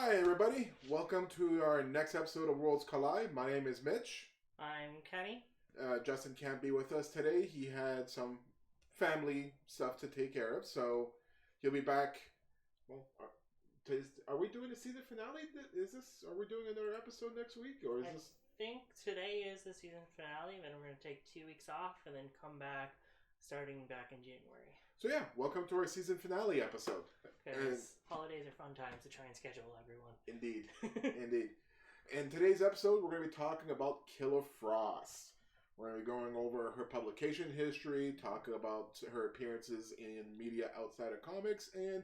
Hi, everybody. Welcome to our next episode of Worlds Collide. My name is Mitch. I'm Kenny. Justin can't be with us today. He had some family stuff to take care of, so he'll be back. Well, are we doing the season finale? Are we doing another episode next week, or is I this? think today is the season finale, then we're going to take 2 weeks off and then come back starting back in January. So yeah, welcome to our season finale episode. Because holidays are fun times to try and schedule everyone. Indeed. Indeed. In today's episode, we're going to be talking about Killer Frost. We're going to be going over her publication history, talk about her appearances in media outside of comics, and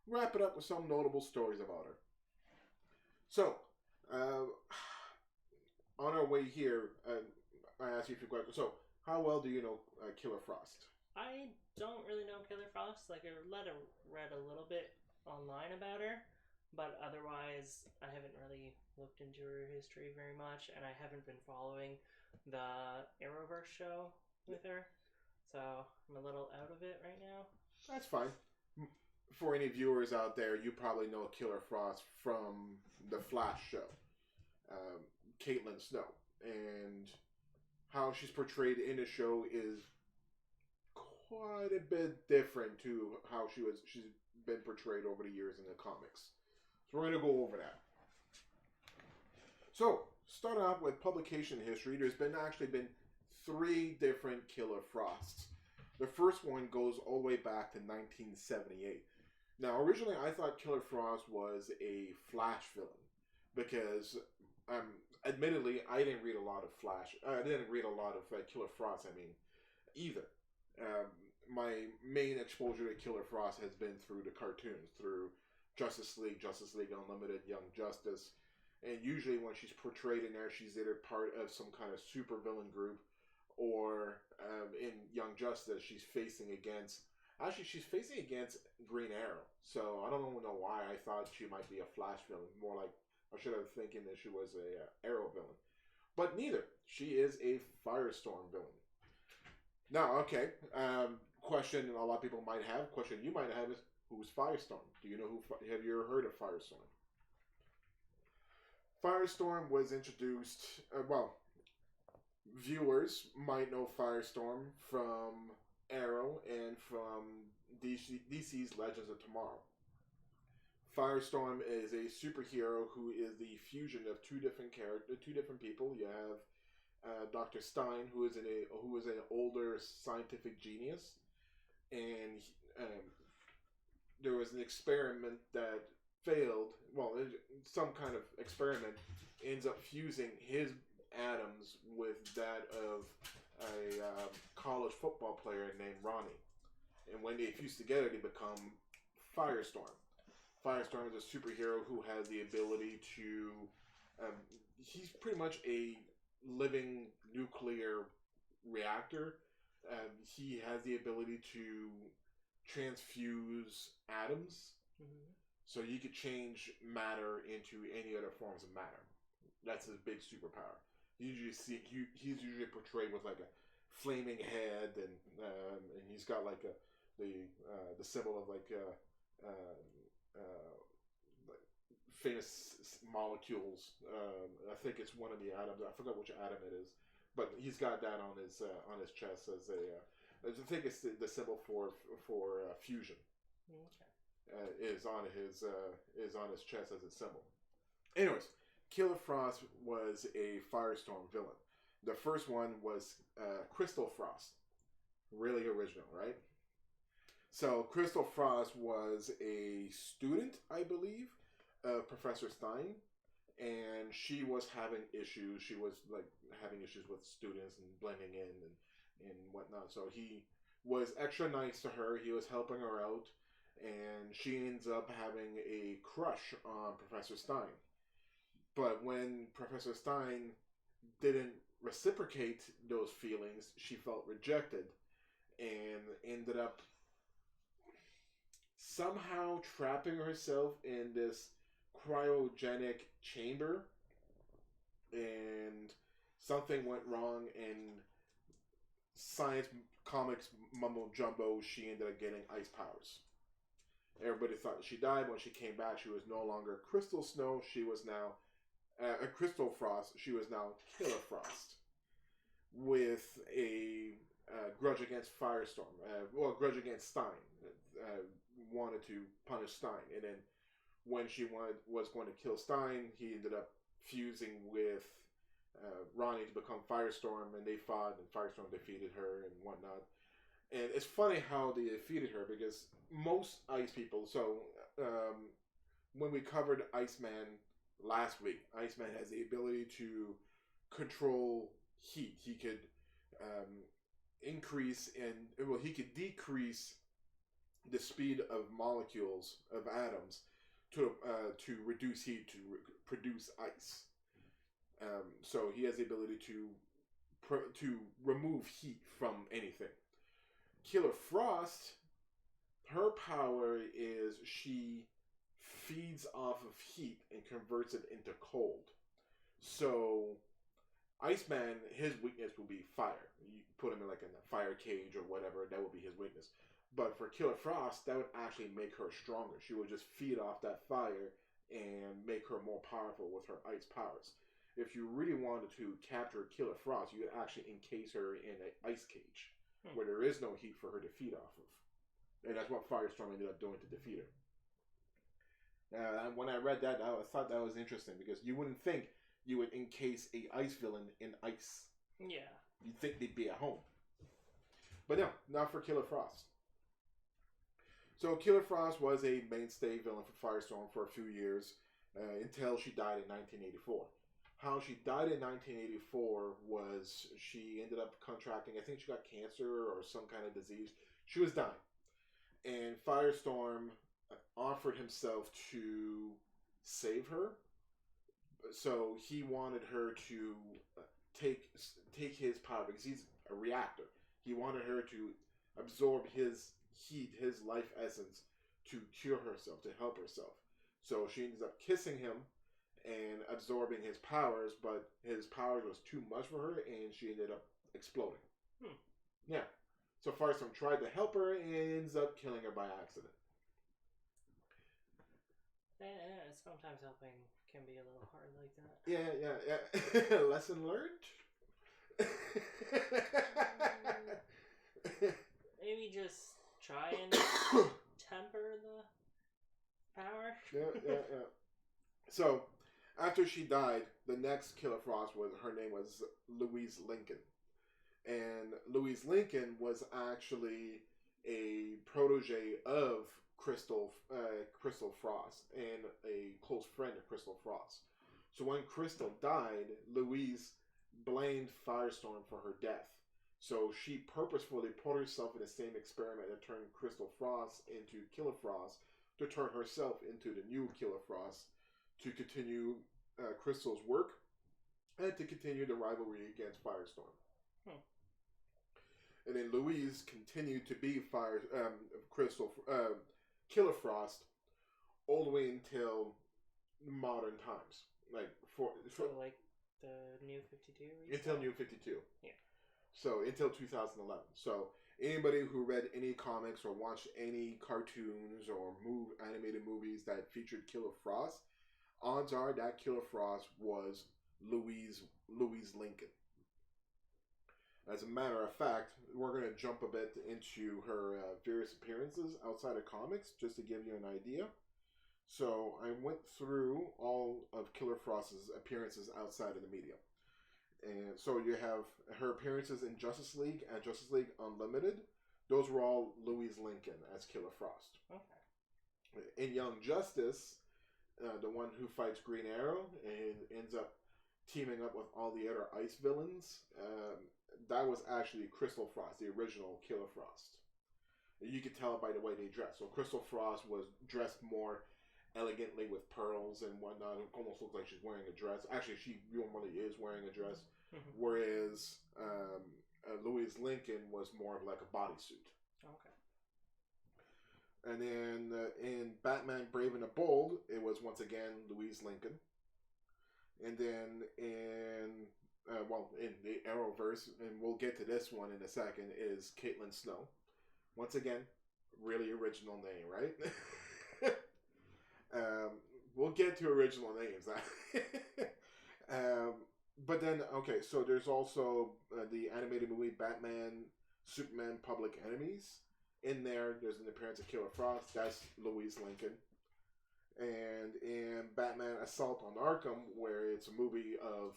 wrap it up with some notable stories about her. So, on our way here, I asked you a few questions. So, how well do you know Killer Frost? I don't really know Killer Frost. I read a little bit online about her, but otherwise I haven't really looked into her history very much, and I haven't been following the Arrowverse show with her, so I'm a little out of it right now. That's fine. For any viewers out there, you probably know Killer Frost from the Flash show, Caitlin Snow, and how she's portrayed in the show is quite a bit different to how she's been portrayed over the years in the comics. So we're going to go over that. So, starting off with publication history, there's actually been 3 different Killer Frosts. The first one goes all the way back to 1978. Now, originally I thought Killer Frost was a Flash villain because, admittedly, I didn't read a lot of Flash. I didn't read a lot of Killer Frost, either. My main exposure to Killer Frost has been through the cartoons, through Justice League Unlimited, Young Justice, and usually when she's portrayed in there, she's either part of some kind of super villain group, or in Young Justice, she's facing against Green Arrow. So I don't know why I thought she might be a Flash villain. More like I should have thinking that she was a Arrow villain, but neither. She is a Firestorm villain. Now, okay. Question a lot of people might have. Question you might have is, who's Firestorm? Do you know have you ever heard of Firestorm? Firestorm was introduced. Viewers might know Firestorm from Arrow and from DC's Legends of Tomorrow. Firestorm is a superhero who is the fusion of two different people. You have Dr. Stein, who is an older scientific genius, and there was an experiment that failed. Well, some kind of experiment ends up fusing his atoms with that of a college football player named Ronnie, and when they fuse together, they become Firestorm. Firestorm is a superhero who has the ability to. He's pretty much a living nuclear reactor. He has the ability to transfuse atoms, so you could change matter into any other forms of matter. That's his big superpower. He's usually portrayed with like a flaming head, and he's got like the symbol of like famous molecules. I think it's one of the atoms. I forgot which atom it is, but he's got that on his chest as I think it's the symbol for fusion. Okay. Is on his chest as a symbol. Anyways, Killer Frost was a Firestorm villain. The first one was Crystal Frost. Really original, right? So Crystal Frost was a student, I believe, of Professor Stein, and she was having issues. She was like having issues with students and blending in and whatnot. So he was extra nice to her. He was helping her out, and she ends up having a crush on Professor Stein. But when Professor Stein didn't reciprocate those feelings, she felt rejected and ended up somehow trapping herself in this cryogenic chamber, and something went wrong, and science comics mumbo jumbo, she ended up getting ice powers. Everybody thought she died. When she came back, she was no longer Crystal Snow. She was now a Crystal Frost. She was now Killer Frost, with a grudge against Firestorm. Grudge against Stein. Wanted to punish Stein, and then when she was going to kill Stein, he ended up fusing with Ronnie to become Firestorm, and they fought, and Firestorm defeated her and whatnot. And it's funny how they defeated her, because most ice people, when we covered Iceman last week, Iceman has the ability to control heat. He could he could decrease the speed of molecules, of atoms, to reduce heat, to produce ice. So he has the ability to remove heat from anything. Killer Frost, her power is she feeds off of heat and converts it into cold. So Iceman, his weakness will be fire. You put him in like in a fire cage or whatever, that would be his weakness. But for Killer Frost, that would actually make her stronger. She would just feed off that fire and make her more powerful with her ice powers. If you really wanted to capture Killer Frost, you would actually encase her in an ice cage where there is no heat for her to feed off of. And that's what Firestorm ended up doing to defeat her. When I read that, I thought that was interesting, because you wouldn't think you would encase a ice villain in ice. Yeah. You'd think they'd be at home. But no, not for Killer Frost. So Killer Frost was a mainstay villain for Firestorm for a few years, until she died in 1984. How she died in 1984 was she ended up contracting, I think she got cancer or some kind of disease. She was dying. And Firestorm offered himself to save her. So he wanted her to take his power, because he's a reactor. He wanted her to absorb his heat, his life essence, to cure herself, to help herself. So she ends up kissing him and absorbing his powers, but his powers was too much for her, and she ended up exploding. Yeah. So Firestorm tried to help her and ends up killing her by accident. Sometimes helping can be a little hard like that. Yeah. Lesson learned? Maybe just try and temper the power. Yeah. So, after she died, the next Killer Frost her name was Louise Lincoln. And Louise Lincoln was actually a protege of Crystal Frost and a close friend of Crystal Frost. So when Crystal died, Louise blamed Firestorm for her death. So she purposefully put herself in the same experiment that turned Crystal Frost into Killer Frost, to turn herself into the new Killer Frost, to continue Crystal's work, and to continue the rivalry against Firestorm. And then Louise continued to be Killer Frost all the way until modern times, like like the New 52. Until New 52. Yeah. So until 2011. So anybody who read any comics or watched any cartoons or animated movies that featured Killer Frost, odds are that Killer Frost was Louise Lincoln. As a matter of fact, we're going to jump a bit into her various appearances outside of comics, just to give you an idea. So I went through all of Killer Frost's appearances outside of the media. And so you have her appearances in Justice League and Justice League Unlimited. Those were all Louise Lincoln as Killer Frost. Okay. In Young Justice, the one who fights Green Arrow and ends up teaming up with all the other ice villains, that was actually Crystal Frost, the original Killer Frost. You could tell by the way they dressed. So Crystal Frost was dressed more elegantly with pearls and whatnot. It almost looks like she's wearing a dress. Actually, she normally is wearing a dress. Whereas Louise Lincoln was more of like a bodysuit. Okay. And then in Batman Brave and the Bold, it was once again Louise Lincoln. And then in the Arrowverse, and we'll get to this one in a second, is Caitlin Snow. Once again, really original name, right? We'll get to original names. But then, okay, so there's also the animated movie Batman, Superman, Public Enemies. In there, there's an appearance of Killer Frost. That's Louise Lincoln. And in Batman Assault on Arkham, where it's a movie of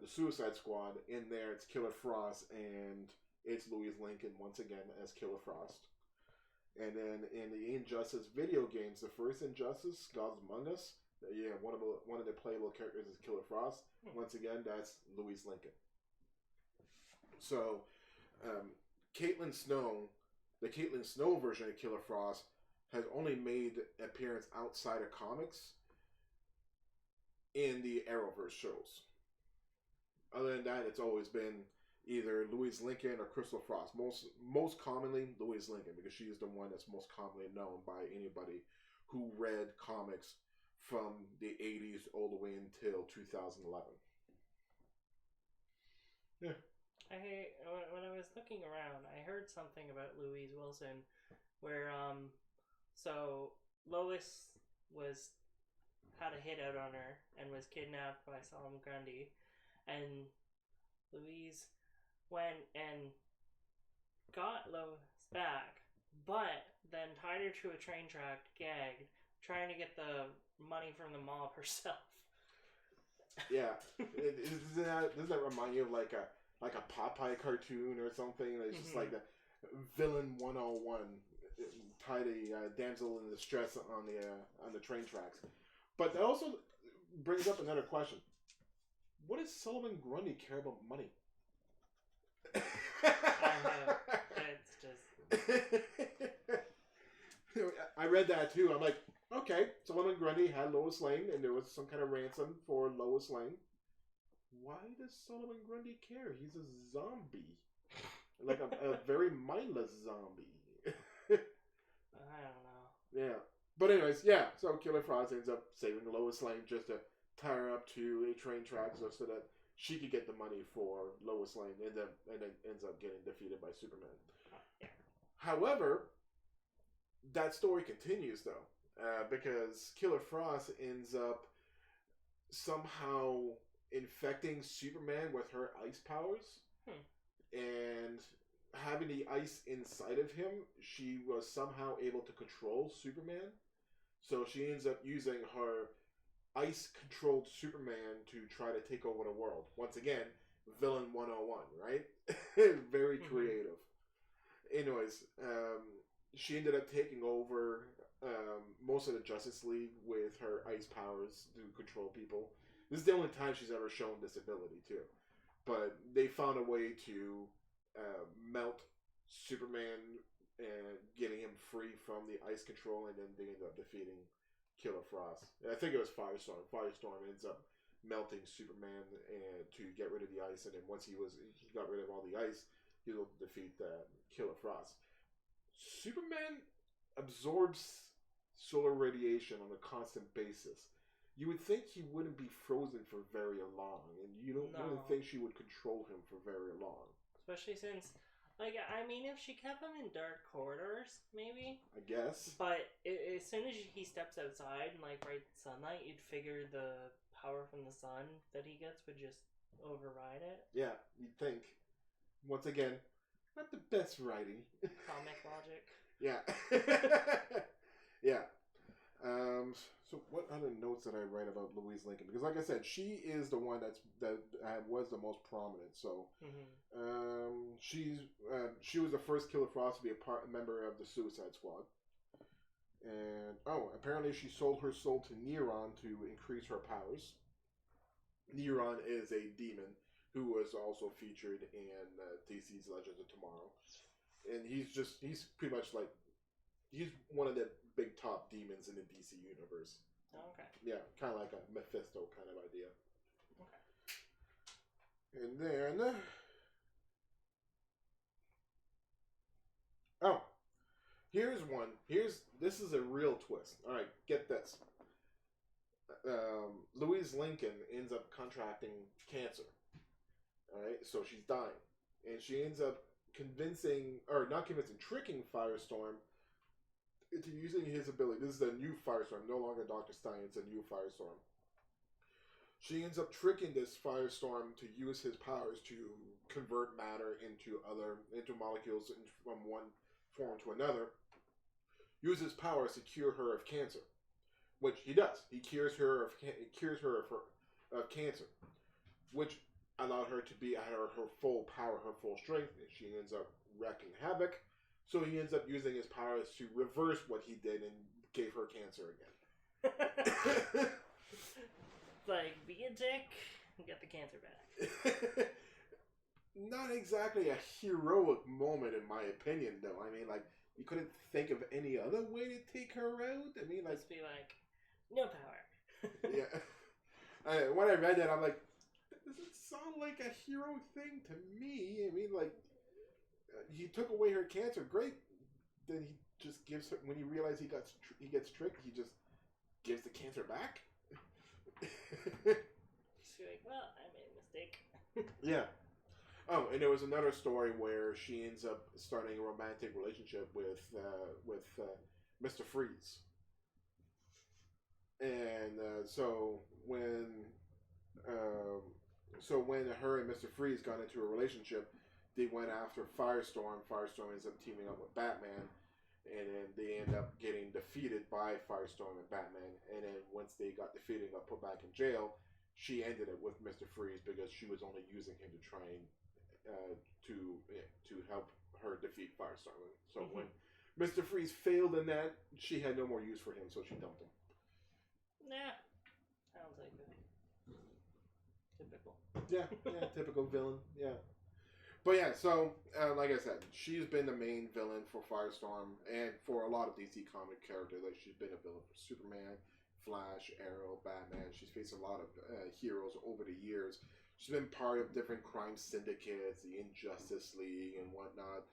the Suicide Squad, in there it's Killer Frost and it's Louise Lincoln once again as Killer Frost. And then in the Injustice video games, the first Injustice, Gods Among Us, one of the playable characters is Killer Frost. Once again, that's Louise Lincoln. So, Caitlin Snow, the Caitlin Snow version of Killer Frost, has only made appearance outside of comics in the Arrowverse shows. Other than that, it's always been either Louise Lincoln or Crystal Frost. Most commonly, Louise Lincoln, because she is the one that's most commonly known by anybody who read comics from the 80s all the way until 2011. Yeah. When I was looking around, I heard something about Louise Wilson, where so Lois had a hit out on her and was kidnapped by Solomon Grundy, and Louise went and got Lois back, but then tied her to a train track, gagged, trying to get the money from the mob herself. Yeah, doesn't that remind you of like a Popeye cartoon or something? It's just like the villain 101 tied a damsel in distress on the train tracks. But that also brings up another question: what does Solomon Grundy care about money? It's just. I read that too. I'm like, okay, Solomon Grundy had Lois Lane, and there was some kind of ransom for Lois Lane. Why does Solomon Grundy care? He's a zombie, like a very mindless zombie. I don't know. Yeah, but anyways, yeah. So Killer Frost ends up saving Lois Lane just to tie her up to a train track so that she could get the money for Lois Lane, and then ends up getting defeated by Superman. Yeah. However, that story continues though, because Killer Frost ends up somehow infecting Superman with her ice powers, and having the ice inside of him, she was somehow able to control Superman. So she ends up using her ice-controlled Superman to try to take over the world. Once again, villain 101, right? Very creative. Anyways, she ended up taking over most of the Justice League with her ice powers to control people. This is the only time she's ever shown this ability, too. But they found a way to melt Superman and getting him free from the ice control, and then they end up defeating Killer Frost. I think it was Firestorm. Firestorm ends up melting Superman to get rid of the ice, and then once he got rid of all the ice, he'll defeat Killer Frost. Superman absorbs solar radiation on a constant basis. You would think he wouldn't be frozen for very long, and you wouldn't think she would control him for very long. Especially since, like, I mean, if she kept him in dark corridors, maybe. I guess. But as soon as he steps outside in, like, bright sunlight, you'd figure the power from the sun that he gets would just override it. Yeah, you'd think. Once again, not the best writing. Comic logic. Yeah. Yeah. So what other notes did I write about Louise Lincoln? Because like I said, she is the one that was the most prominent. So she was the first Killer Frost to be a member of the Suicide Squad. And apparently she sold her soul to Neron to increase her powers. Neron is a demon who was also featured in DC's Legends of Tomorrow. And he's pretty much like, he's one of the big top demons in the DC universe. Okay. Yeah, kind of like a Mephisto kind of idea. Okay. And then, here's one. This is a real twist. All right, get this. Louise Lincoln ends up contracting cancer. All right, so she's dying, and she ends up tricking Firestorm into using his ability. This is a new Firestorm, no longer Dr. Stein. It's a new Firestorm. She ends up tricking this Firestorm to use his powers to convert matter into molecules from one form to another. Uses powers to cure her of cancer, which he does. He cures her of cancer, which allowed her to be at her full power, her full strength. And she ends up wreaking havoc. So he ends up using his powers to reverse what he did and gave her cancer again. Like, be a dick and get the cancer back. Not exactly a heroic moment, in my opinion, though. I mean, like, you couldn't think of any other way to take her out? I mean, like... Just be like, no power. Yeah. When I read that, I'm like, does it sound like a hero thing to me? I mean, like, he took away her cancer, great. Then he just gives her, when he realizes he gets tricked, he just gives the cancer back? She's like, well, I made a mistake. Yeah. Oh, and there was another story where she ends up starting a romantic relationship with Mr. Freeze. And so when her and Mr. Freeze got into a relationship, they went after Firestorm. Firestorm ends up teaming up with Batman, and then they end up getting defeated by Firestorm and Batman. And then once they got defeated and got put back in jail, she ended it with Mr. Freeze because she was only using him to try and to help her defeat Firestorm. So when Mr. Freeze failed in that, she had no more use for him, so she dumped him. Nah, sounds like a typical. Yeah, typical villain. Yeah. But yeah, so like I said, she's been the main villain for Firestorm and for a lot of DC comic characters. Like she's been a villain for Superman, Flash, Arrow, Batman. She's faced a lot of heroes over the years. She's been part of different crime syndicates, the Injustice League and whatnot.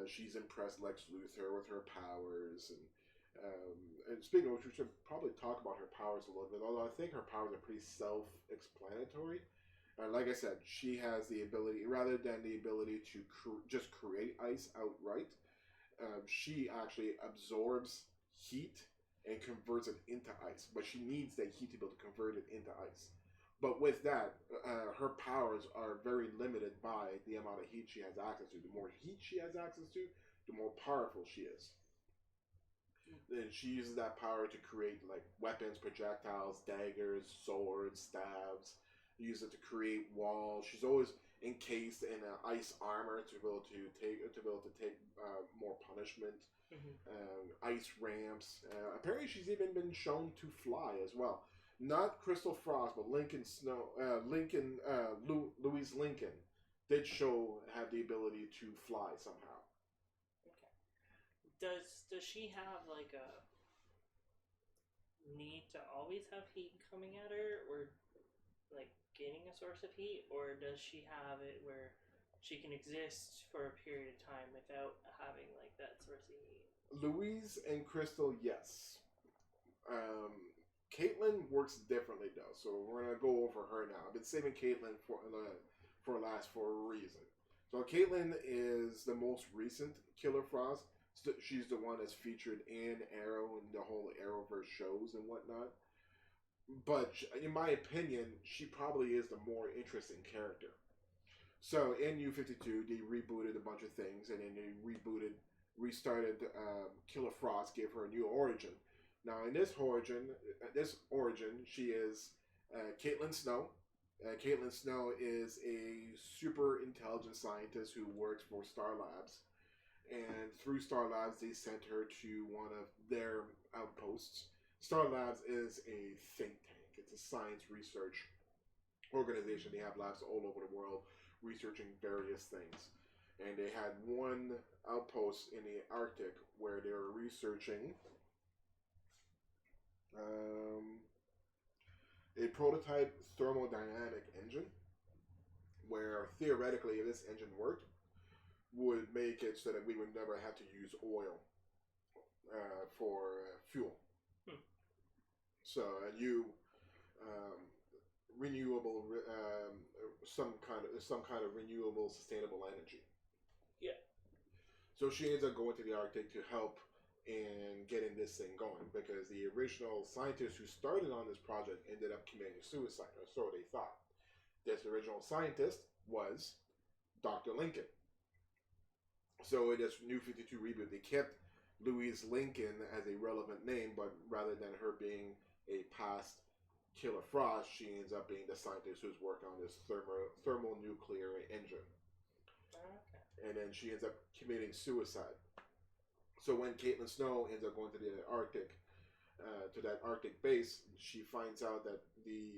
She's impressed Lex Luthor with her powers, and speaking of which, we should probably talk about her powers a little bit. Although I think her powers are pretty self-explanatory. Like I said, she has the ability, rather than the ability to just create ice outright, she actually absorbs heat and converts it into ice. But she needs that heat to be able to convert it into ice. But with that, her powers are very limited by the amount of heat she has access to. The more heat she has access to, the more powerful she is. Then she uses that power to create like weapons, projectiles, daggers, swords, stabs. Use it to create walls. She's always encased in an ice armor to be able to take more punishment. Ice ramps. Apparently, she's even been shown to fly as well. Not Crystal Frost, but Louise Lincoln did have the ability to fly somehow. Okay. Does she have like a need to always have heat coming at her, or like getting a source of heat, or does she have it where she can exist for a period of time without having like that source of heat? Louise and Crystal, yes. Caitlin works differently though, so we're gonna go over her now. I've been saving Caitlin for last for a reason. So Caitlin is the most recent Killer Frost. She's the one that's featured in Arrow and the whole Arrowverse shows and whatnot. But in my opinion, she probably is the more interesting character. So in New 52, they rebooted a bunch of things, and then they restarted Killer Frost, gave her a new origin. Now in this origin, she is Caitlin Snow. Caitlin Snow is a super intelligent scientist who works for Star Labs. And through Star Labs, they sent her to one of their outposts. Star Labs is a think tank. It's a science research organization. They have labs all over the world researching various things. And they had one outpost in the Arctic where they were researching a prototype thermodynamic engine where theoretically if this engine worked would make it so that we would never have to use oil for fuel. So renewable some kind of renewable sustainable energy. Yeah. So she ends up going to the Arctic to help in getting this thing going, because the original scientist who started on this project ended up committing suicide, or so they thought. This original scientist was Dr. Lincoln. So in this New 52 reboot, they kept Louise Lincoln as a relevant name, but rather than her being a past Killer Frost, she ends up being the scientist who's working on this thermonuclear engine. Okay. And then she ends up committing suicide. So when Caitlin Snow ends up going to the Arctic, to that Arctic base, she finds out that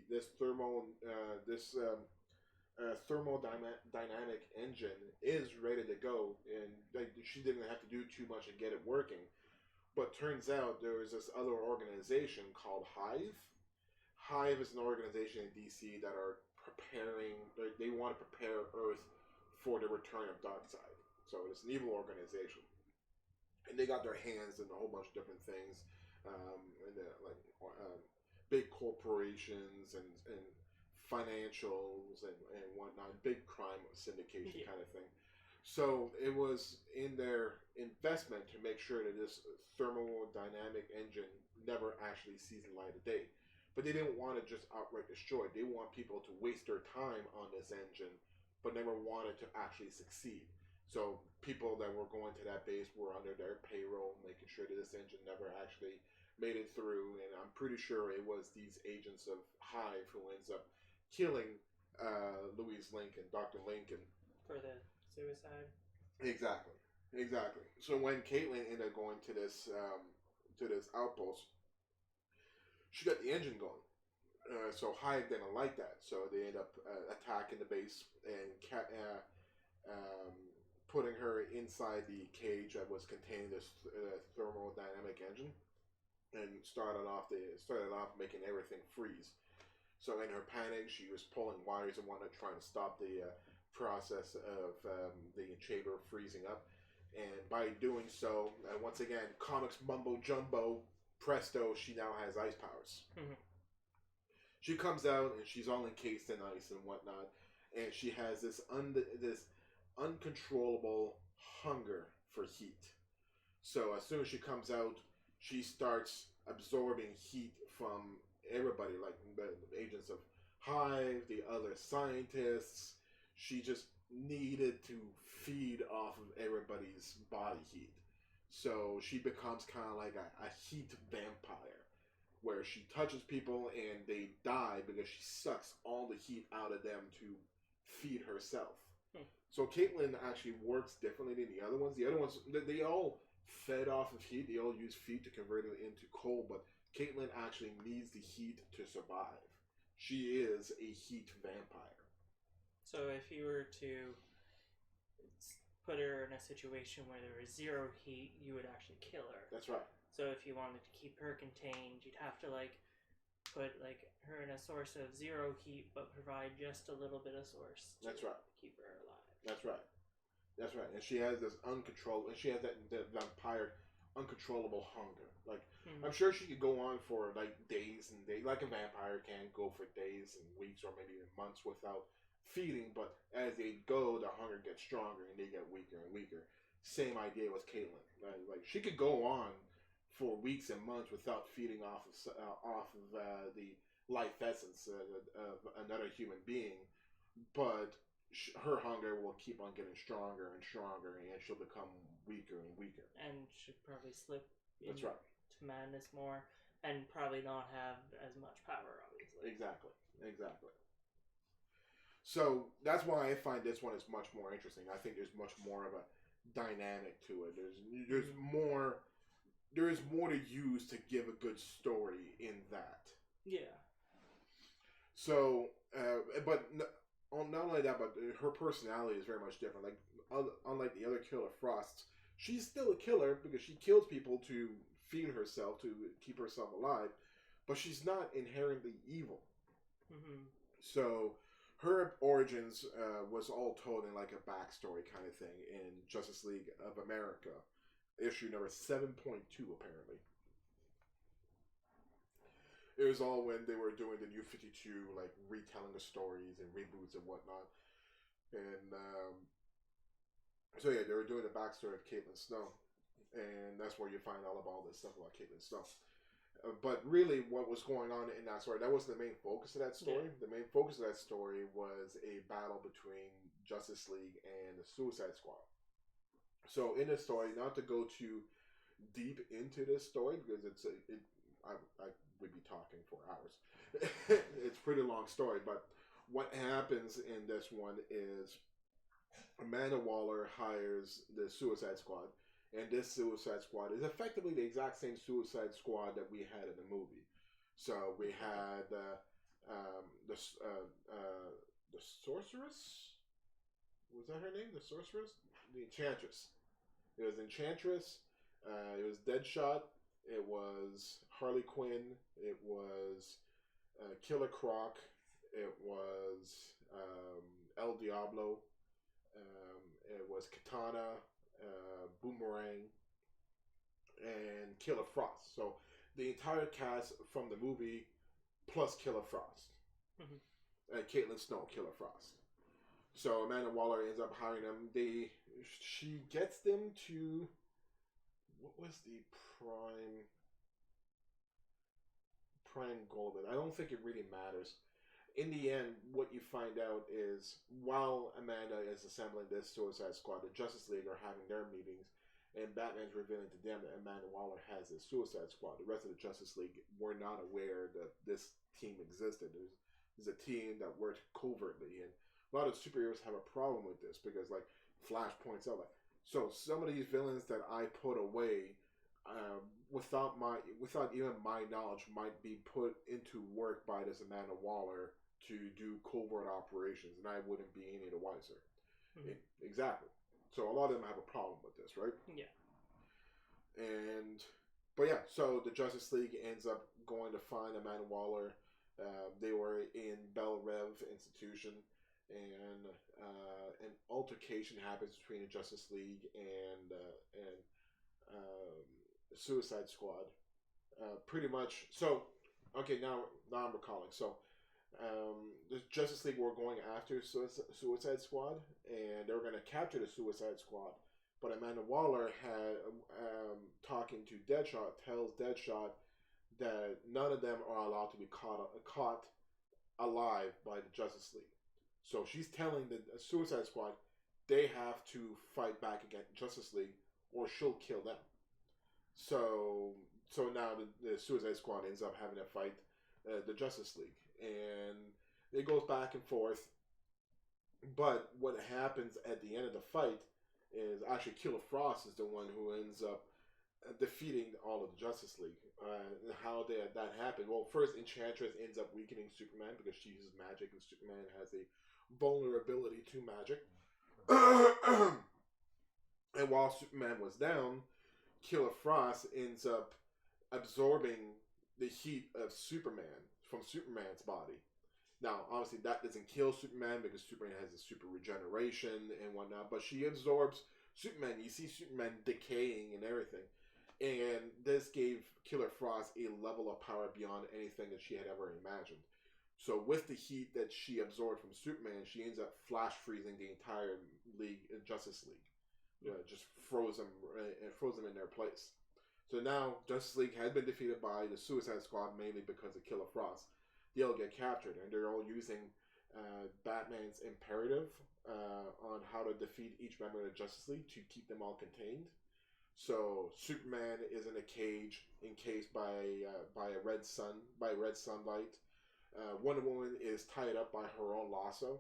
this thermodynamic engine is ready to go, and she didn't have to do too much to get it working. But turns out there is this other organization called Hive. Hive is an organization in DC that are preparing. They want to prepare Earth for the return of Darkseid. So it's an evil organization, and they got their hands in a whole bunch of different things, and big corporations and financials and whatnot, big crime syndication kind of thing. So it was in their investment to make sure that this thermodynamic engine never actually sees the light of day. But they didn't want to just outright destroy it. They want people to waste their time on this engine, but never wanted to actually succeed. So people that were going to that base were under their payroll, making sure that this engine never actually made it through. And I'm pretty sure it was these agents of Hive who ends up killing Louise Lincoln, Dr. Lincoln. For the suicide? Exactly. So when Caitlin ended up going to this outpost, she got the engine going. So Hive didn't like that. So they end up attacking the base and putting her inside the cage that was containing this thermodynamic engine, and started off making everything freeze. So in her panic, she was pulling wires and whatnot, trying to stop the process of the chamber freezing up. And by doing so, once again, comics mumbo jumbo, presto, she now has ice powers. Mm-hmm. She comes out and she's all encased in ice and whatnot, and she has this uncontrollable hunger for heat. So as soon as she comes out, she starts absorbing heat from everybody, like the agents of Hive, the other scientists. She just needed to feed off of everybody's body heat. So she becomes kind of like a heat vampire, where she touches people and they die because she sucks all the heat out of them to feed herself. So Caitlin actually works differently than the other ones. The other ones, they all fed off of heat. They all use heat to convert it into cold, but Caitlin actually needs the heat to survive. She is a heat vampire. So if you were to put her in a situation where there was zero heat, you would actually kill her. That's right. So if you wanted to keep her contained, you'd have to put her in a source of zero heat, but provide just a little bit of source. That's right. Keep her alive. That's right. And she has this she has that vampire uncontrollable hunger. I'm sure she could go on for days and days, like a vampire can go for days and weeks or maybe even months without feeding, but as they go, the hunger gets stronger and they get weaker and weaker. Same idea with Caitlin. She could go on for weeks and months without feeding off of the life essence of another human being, but her hunger will keep on getting stronger and stronger, and she'll become weaker and weaker. And should probably slip That's right. to madness more, and probably not have as much power, obviously. Exactly. So that's why I find this one is much more interesting. I think there's much more of a dynamic to it. There's more to use to give a good story in that. Yeah. So, but not only that, but her personality is very much different. Unlike the other Killer Frosts, she's still a killer because she kills people to feed herself, to keep herself alive, but she's not inherently evil. Mm-hmm. So her origins was all told in a backstory kind of thing in Justice League of America, issue number 7.2, apparently. It was all when they were doing the New 52, retelling the stories and reboots and whatnot. And so yeah, they were doing the backstory of Caitlin Snow. and that's where you find out about all this stuff about Caitlyn's stuff. But really, what was going on in that story, that wasn't the main focus of that story. Yeah. The main focus of that story was a battle between Justice League and the Suicide Squad. So in this story, not to go too deep into this story, because I would be talking for hours. It's a pretty long story, but what happens in this one is Amanda Waller hires the Suicide Squad. And this Suicide Squad is effectively the exact same Suicide Squad that we had in the movie. So we had the Sorceress. Was that her name? The Sorceress? The Enchantress. It was Enchantress. It was Deadshot. It was Harley Quinn. It was Killer Croc. It was El Diablo. It was Katana. Boomerang, and Killer Frost. So the entire cast from the movie plus Killer Frost. Caitlin Snow, Killer Frost. So Amanda Waller ends up hiring them. She gets them to, what was the prime goal of it? I don't think it really matters. In the end, what you find out is while Amanda is assembling this Suicide Squad, the Justice League are having their meetings, and Batman's revealing to them that Amanda Waller has a Suicide Squad. The rest of the Justice League were not aware that this team existed. There's a team that worked covertly, and a lot of superheroes have a problem with this because, like Flash points out, like, so some of these villains that I put away without even my knowledge might be put into work by this Amanda Waller to do covert operations, and I wouldn't be any the wiser. Exactly. So a lot of them have a problem with this, right? Yeah. But yeah, so the Justice League ends up going to find Amanda Waller. They were in Belle Reve Institution, and an altercation happens between the Justice League and Suicide Squad. Pretty much. So, okay, now I'm recalling. So, the Justice League were going after Suicide Squad, and they were going to capture the Suicide Squad. But Amanda Waller had talking to Deadshot, tells Deadshot that none of them are allowed to be caught alive by the Justice League. So she's telling the Suicide Squad they have to fight back against Justice League, or she'll kill them. So now the Suicide Squad ends up having to fight the Justice League, and it goes back and forth. But what happens at the end of the fight is actually Killer Frost is the one who ends up defeating all of the Justice League. How that happened? Well, first Enchantress ends up weakening Superman because she uses magic, and Superman has a vulnerability to magic. And while Superman was down, Killer Frost ends up absorbing the heat of Superman from Superman's body. Now, obviously, that doesn't kill Superman because Superman has a super regeneration and whatnot, but she absorbs Superman. You see Superman decaying and everything. And this gave Killer Frost a level of power beyond anything that she had ever imagined. So with the heat that she absorbed from Superman, she ends up flash freezing the entire league, Justice League. Just froze them in their place. So now Justice League had been defeated by the Suicide Squad mainly because of Killer Frost. They all get captured, and they're all using Batman's imperative on how to defeat each member of the Justice League to keep them all contained. So Superman is in a cage encased by red sunlight. Wonder Woman is tied up by her own lasso.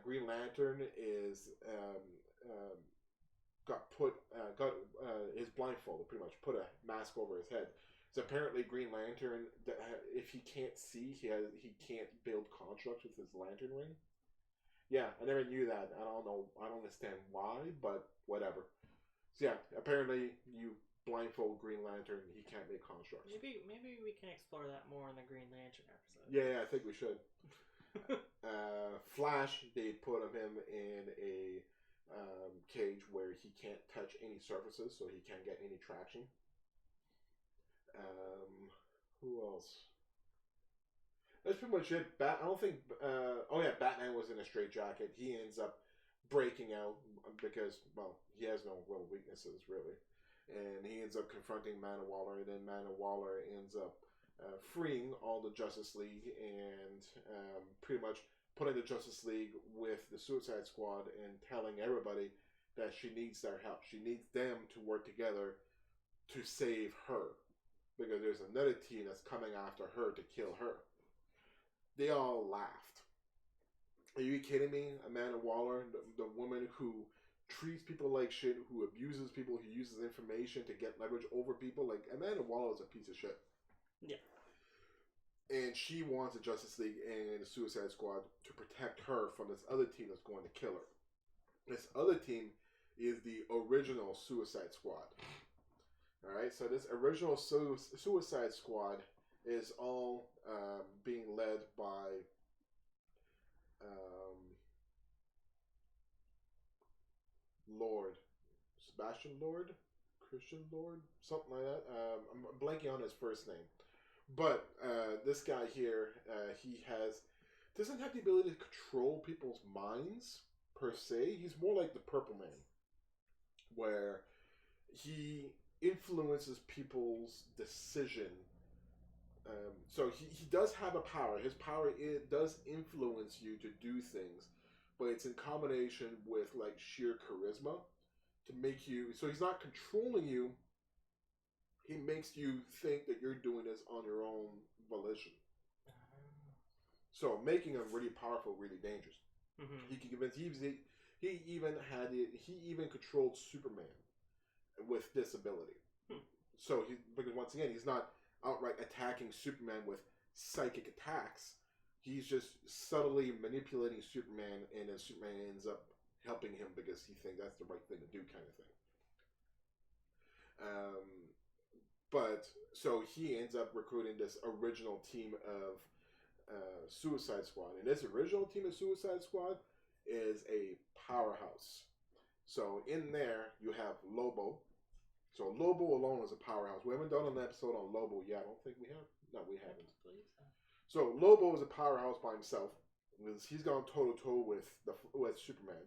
Green Lantern is is blindfolded, pretty much put a mask over his head. So apparently Green Lantern, if he can't see, he can't build constructs with his lantern ring. Yeah, I never knew that. I don't know. I don't understand why, but whatever. So yeah, apparently you blindfold Green Lantern, he can't make constructs. Maybe we can explore that more in the Green Lantern episode. Yeah, I think we should. Flash, they put him in a cage where he can't touch any surfaces, so he can't get any traction. Who else? That's pretty much it. I don't think. Batman was in a straitjacket. He ends up breaking out because, well, he has no real weaknesses, really. And he ends up confronting Amanda Waller, and then Amanda Waller ends up freeing all the Justice League and pretty much putting the Justice League with the Suicide Squad and telling everybody that she needs their help. She needs them to work together to save her. Because there's another team that's coming after her to kill her. They all laughed. Are you kidding me? Amanda Waller, the woman who treats people like shit, who abuses people, who uses information to get leverage over people. Like, Amanda Waller is a piece of shit. Yeah. And she wants the Justice League and the Suicide Squad to protect her from this other team that's going to kill her. This other team is the original Suicide Squad. Alright, so this original Suicide Squad is all being led by Lord. Sebastian Lord? Christian Lord? Something like that. I'm blanking on his first name. But this guy here, he doesn't have the ability to control people's minds, per se. He's more like the Purple Man. Where he influences people's decision. So he does have a power. His power does influence you to do things, but it's in combination with like sheer charisma to make you. So he's not controlling you. He makes you think that you're doing this on your own volition. So making him really powerful, really dangerous. Mm-hmm. He can convince. He even controlled Superman with this ability. So because once again, he's not outright attacking Superman with psychic attacks. He's just subtly manipulating Superman, and then Superman ends up helping him because he thinks that's the right thing to do, kind of thing. But so he ends up recruiting this original team of Suicide Squad, and this original team of Suicide Squad is a powerhouse. So in there you have Lobo. So Lobo alone is a powerhouse. We haven't done an episode on Lobo yet. I don't think we have. No, we haven't. I believe so. So Lobo is a powerhouse by himself. He's gone toe to toe with Superman,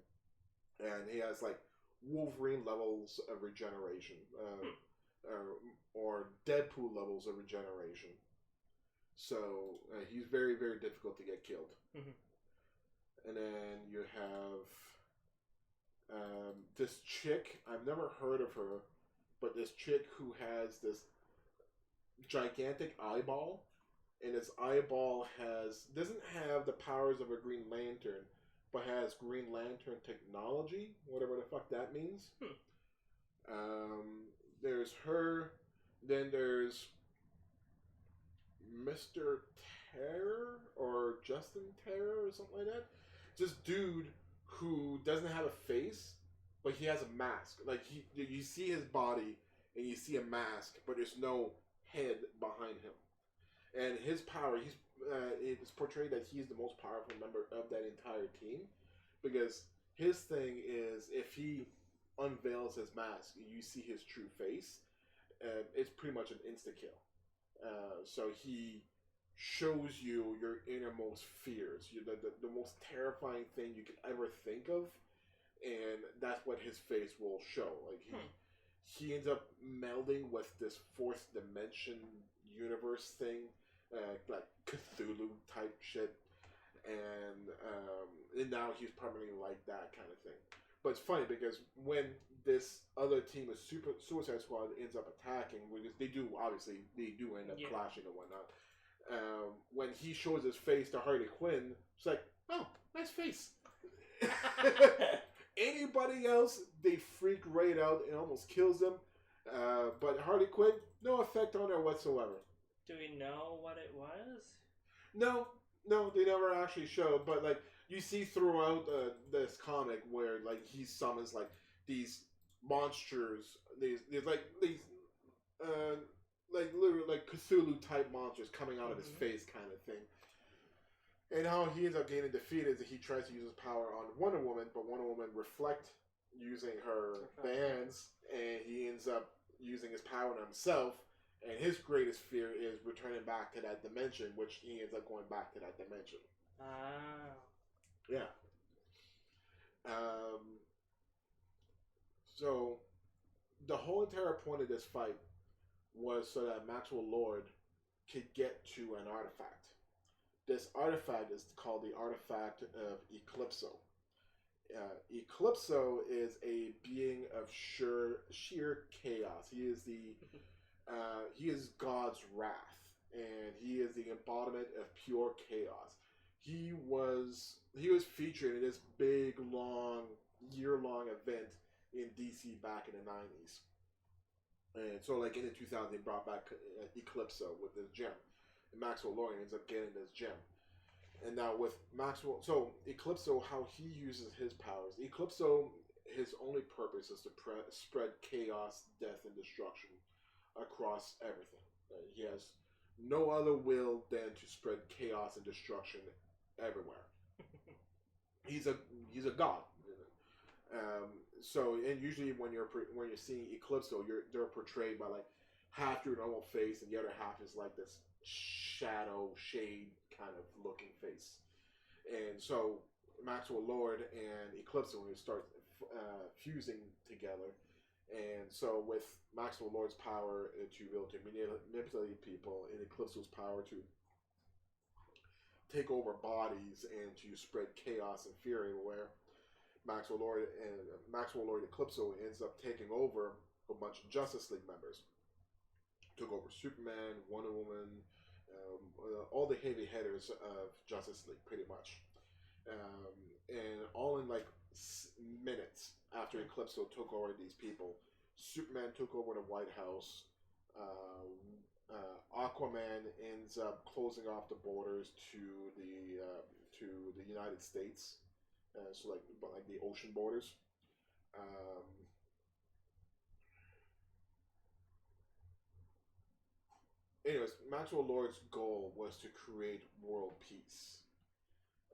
and he has like Wolverine levels of regeneration, or Deadpool levels of regeneration. So he's very, very difficult to get killed. Mm-hmm. And then you have this chick. I've never heard of her. But this chick who has this gigantic eyeball, and this eyeball doesn't have the powers of a Green Lantern, but has Green Lantern technology, whatever the fuck that means. There's her, then there's Mr. Terror, or Justin Terror, or something like that. This dude who doesn't have a face, but he has a mask. Like, you see his body, and you see a mask, but there's no head behind him. And his power, it's portrayed that he's the most powerful member of that entire team, because his thing is, if he unveils his mask, and you see his true face, it's pretty much an insta-kill. So he shows you your innermost fears, the most terrifying thing you could ever think of, and that's what his face will show. Like he ends up melding with this fourth dimension universe thing, like Cthulhu type shit, and now he's permanently like that kind of thing. But it's funny because when this other team of Suicide Squad ends up attacking, because they do end up clashing and whatnot. When he shows his face to Harley Quinn, it's like, oh, nice face. Anybody else, they freak right out and almost kills them. But Harley Quinn, no effect on her whatsoever. Do we know what it was? No, they never actually showed. But like you see throughout this comic, where like he summons like these monsters, these literally like Cthulhu type monsters coming out of his face, kind of thing. And how he ends up getting defeated is that he tries to use his power on Wonder Woman, but Wonder Woman reflect using her bands, and he ends up using his power on himself. And his greatest fear is returning back to that dimension, which he ends up going back to that dimension. Ah. Yeah. Um, so the whole entire point of this fight was so that Maxwell Lord could get to an artifact. This artifact is called the Artifact of Eclipso. Eclipso is a being of sheer chaos. He is God's wrath, and he is the embodiment of pure chaos. He was featured in this big, long, year-long event in DC back in the 90s. And so, like in the 2000s, they brought back Eclipso with this gem. And Maxwell Lord ends up getting this gem. And now with Maxwell, so Eclipso, how he uses his powers. Eclipso, his only purpose is to spread chaos, death, and destruction across everything. He has no other will than to spread chaos and destruction everywhere. He's a god. So, and usually when you're seeing Eclipso, they're portrayed by like half your normal face, and the other half is like this shadow shade kind of looking face. And so Maxwell Lord and Eclipso when they start fusing together. And so with Maxwell Lord's power to be able to manipulate people, and Eclipso's power to take over bodies and to spread chaos and fear everywhere, Maxwell Lord Eclipso ends up taking over a bunch of Justice League members. Took over Superman, Wonder Woman, all the heavy hitters of Justice League, pretty much. And all in like minutes after Eclipso took over these people, Superman took over the White House. Aquaman ends up closing off the borders to the United States, so like the ocean borders. Anyways, Maxwell Lord's goal was to create world peace.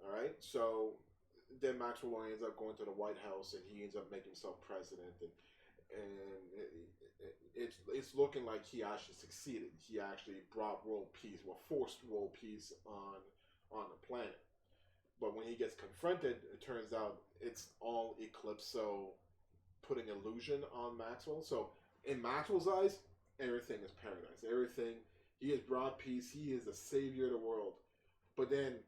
All right, so then Maxwell Lord ends up going to the White House, and he ends up making himself president, and it's looking like he actually succeeded. He actually brought world peace, well, forced world peace on the planet. But when he gets confronted, it turns out it's all Eclipso putting illusion on Maxwell. So in Maxwell's eyes, everything is paradise. Everything, he has brought peace. He is the savior of the world. But then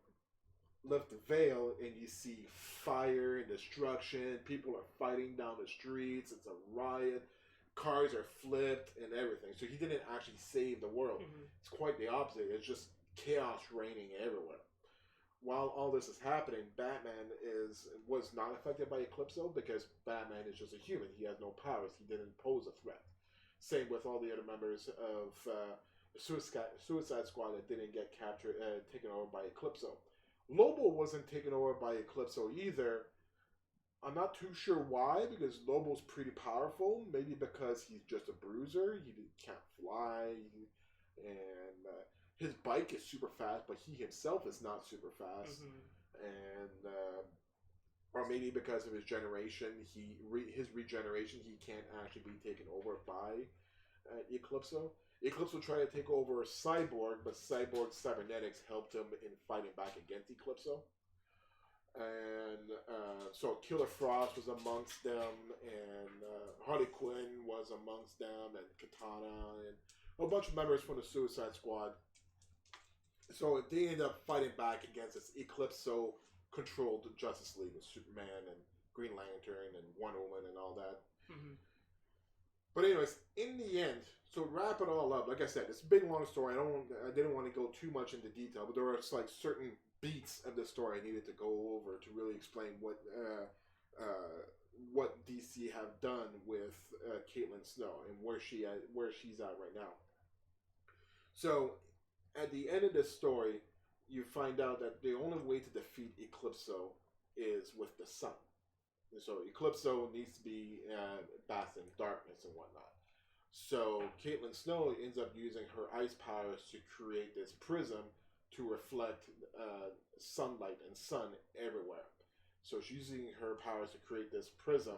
lift the veil and you see fire and destruction. People are fighting down the streets. It's a riot. Cars are flipped and everything. So he didn't actually save the world. Mm-hmm. It's quite the opposite. It's just chaos reigning everywhere. While all this is happening, Batman was not affected by Eclipso because Batman is just a human. He has no powers. He didn't pose a threat. Same with all the other members of Suicide Squad that didn't get captured, taken over by Eclipso. Lobo wasn't taken over by Eclipso either. I'm not too sure why, because Lobo's pretty powerful. Maybe because he's just a bruiser. He can't fly. And his bike is super fast, but he himself is not super fast. Mm-hmm. And or maybe because of his generation, his regeneration, he can't actually be taken over by Eclipso. Eclipso tried to take over Cyborg, but Cyborg's cybernetics helped him in fighting back against Eclipso. And so Killer Frost was amongst them, and Harley Quinn was amongst them, and Katana, and a bunch of members from the Suicide Squad. So they ended up fighting back against this Eclipso-controlled Justice League with Superman and Green Lantern and Wonder Woman and all that. Mm-hmm. But anyways, in the end, so wrap it all up. Like I said, it's a big, long story. I didn't want to go too much into detail, but there were like certain beats of the story I needed to go over to really explain what DC have done with Caitlin Snow and where she's at right now. So at the end of this story, you find out that the only way to defeat Eclipso is with the sun. And so Eclipso needs to be bathed in darkness and whatnot. So Caitlin Snow ends up using her ice powers to create this prism to reflect sunlight and sun everywhere. So she's using her powers to create this prism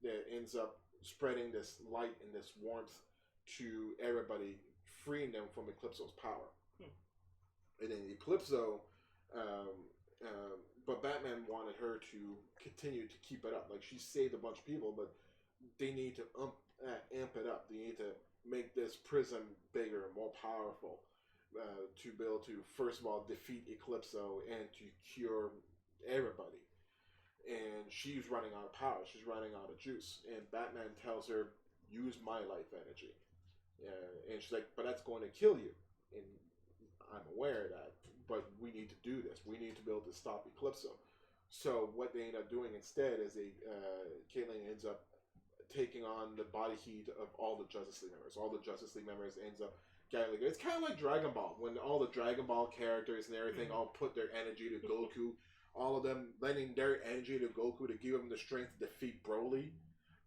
that ends up spreading this light and this warmth to everybody, freeing them from Eclipso's power. And then Eclipso, But Batman wanted her to continue to keep it up. Like, she saved a bunch of people, but they need to amp it up. They need to make this prison bigger and more powerful to be able to, first of all, defeat Eclipso and to cure everybody. And she's running out of power. She's running out of juice. And Batman tells her, use my life energy. And she's like, but that's going to kill you. And I'm aware of that. But we need to do this. We need to be able to stop Eclipso. So what they end up doing instead is Caitlin ends up taking on the body heat of all the Justice League members. All the Justice League members ends up getting... It's kind of like Dragon Ball. When all the Dragon Ball characters and everything all put their energy to Goku. All of them lending their energy to Goku to give him the strength to defeat Broly.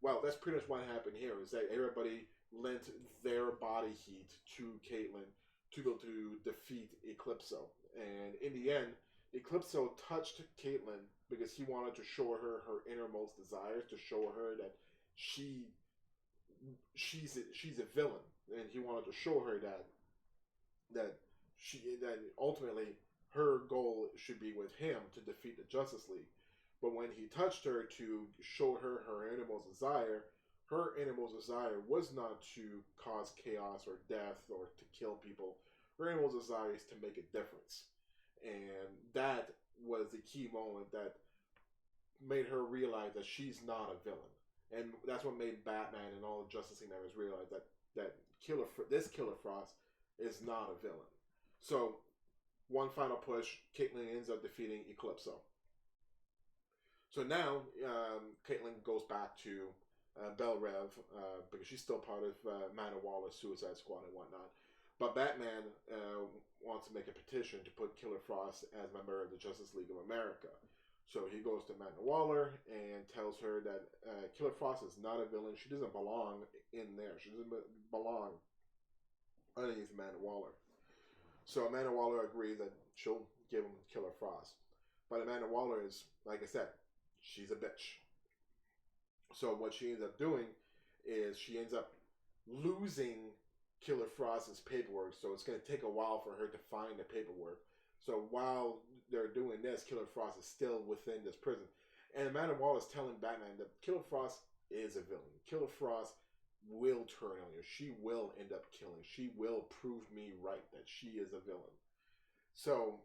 Well, that's pretty much what happened here. Is that everybody lent their body heat to Caitlin to be able to defeat Eclipso. And in the end, Eclipso touched Caitlin because he wanted to show her her innermost desires, to show her that she's a villain, and he wanted to show her that ultimately her goal should be with him to defeat the Justice League. But when he touched her to show her her innermost desire was not to cause chaos or death or to kill people. Her innermost desire is to make a difference. And that was the key moment that made her realize that she's not a villain. And that's what made Batman and all the Justice League members realize that this Killer Frost is not a villain. So, one final push, Caitlin ends up defeating Eclipso. So now, Caitlin goes back to Belle Rev, because she's still part of Amanda Waller's Suicide Squad and whatnot. But Batman wants to make a petition to put Killer Frost as a member of the Justice League of America. So he goes to Amanda Waller and tells her that Killer Frost is not a villain. She doesn't belong in there. She doesn't belong underneath Amanda Waller. So Amanda Waller agrees that she'll give him Killer Frost. But Amanda Waller is, like I said, she's a bitch. So what she ends up doing is she ends up losing Killer Frost's paperwork. So it's going to take a while for her to find the paperwork. So while they're doing this, Killer Frost is still within this prison. And Amanda Waller is telling Batman that Killer Frost is a villain. Killer Frost will turn on you. She will end up killing. She will prove me right that she is a villain. So